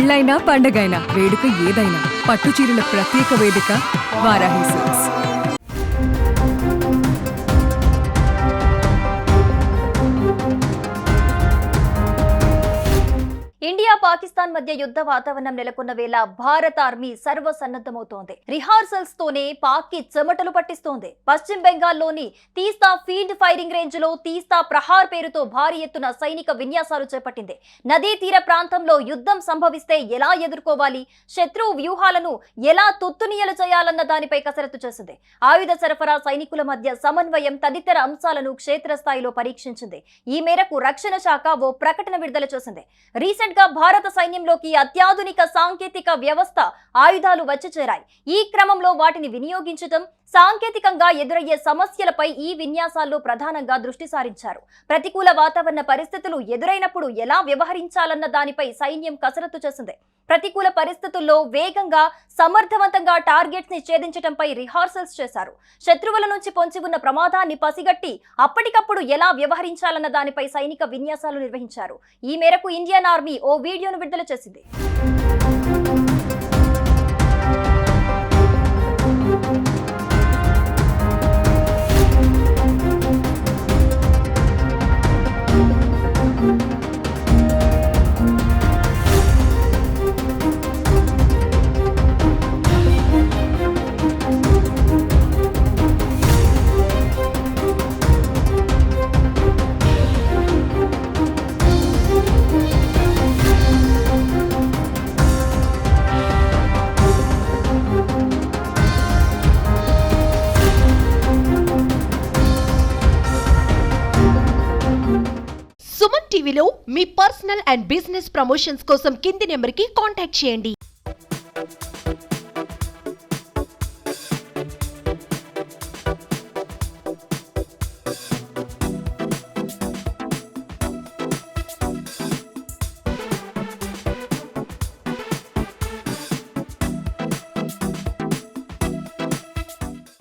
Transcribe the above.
పెళ్ళైనా పండగైనా వేడుక ఏదైనా పట్టు చీరల ప్రత్యేక వేదిక వారాహి సిల్క్స్. ఇండియా పాకిస్తాన్ మధ్య యుద్ధ వాతావరణం నెలకొన్న వేళ భారత ఆర్మీ సర్వసన్నద్ధమవుతోంది. రిహార్సల్స్ తోనే పాక్ కి చెమటలు పట్టిస్తోంది. పశ్చిమ బెంగాల్లోని తీస్తా ఫీల్డ్ ఫైరింగ్ రేంజ్ లో తీస్తా ప్రహార్ పేరుతో భారీ ఎత్తున సైనిక విన్యాసాలు చేపట్టింది. నదీ తీర ప్రాంతంలో యుద్ధం సంభవిస్తే ఎలా ఎదుర్కోవాలి, శత్రువు వ్యూహాలను ఎలా తుత్తునియలు చేయాలన్న దానిపై కసరత్తు చేసింది. ఆయుధ సరఫరా, సైనికుల మధ్య సమన్వయం తదితర అంశాలను క్షేత్రస్థాయిలో పరీక్షించింది. ఈ మేరకు రక్షణ శాఖ ఓ ప్రకటన విడుదల చేసింది. రీసెంట్ గా భారత సైన్యంలోకి అత్యాధునిక సాంకేతిక వ్యవస్థ ఆయుధాలు వచ్చి చేరాయి. ఈ క్రమంలో వాటిని వినియోగించడం, సాంకేతికంగా ఎదురయ్యే సమస్యలపై ఈ విన్యాసాల్లో ప్రధానంగా దృష్టి సారించారు. ప్రతికూల వాతావరణ పరిస్థితులు ఎదురైనప్పుడు ఎలా వ్యవహరించాలన్న దానిపై సైన్యం కసరత్తు చేసింది. ప్రతికూల పరిస్థితుల్లో వేగంగా, సమర్థవంతంగా టార్గెట్స్ ని ఛేదించడంపై రిహార్సల్స్ చేశారు. శత్రువుల నుంచి పొంచి ఉన్న ప్రమాదాన్ని పసిగట్టి అప్పటికప్పుడు ఎలా వ్యవహరించాలన్న దానిపై సైనిక విన్యాసాలు నిర్వహించారు. ఈ మేరకు ఇండియన్ ఆర్మీ ఓ వీడియోను విడుదల చేసింది. సుమన్ టీవీలో మీ పర్సనల్ అండ్ బిజినెస్ ప్రమోషన్స్ కోసం కింది నెంబర్కి కాంటాక్ట్ చేయండి.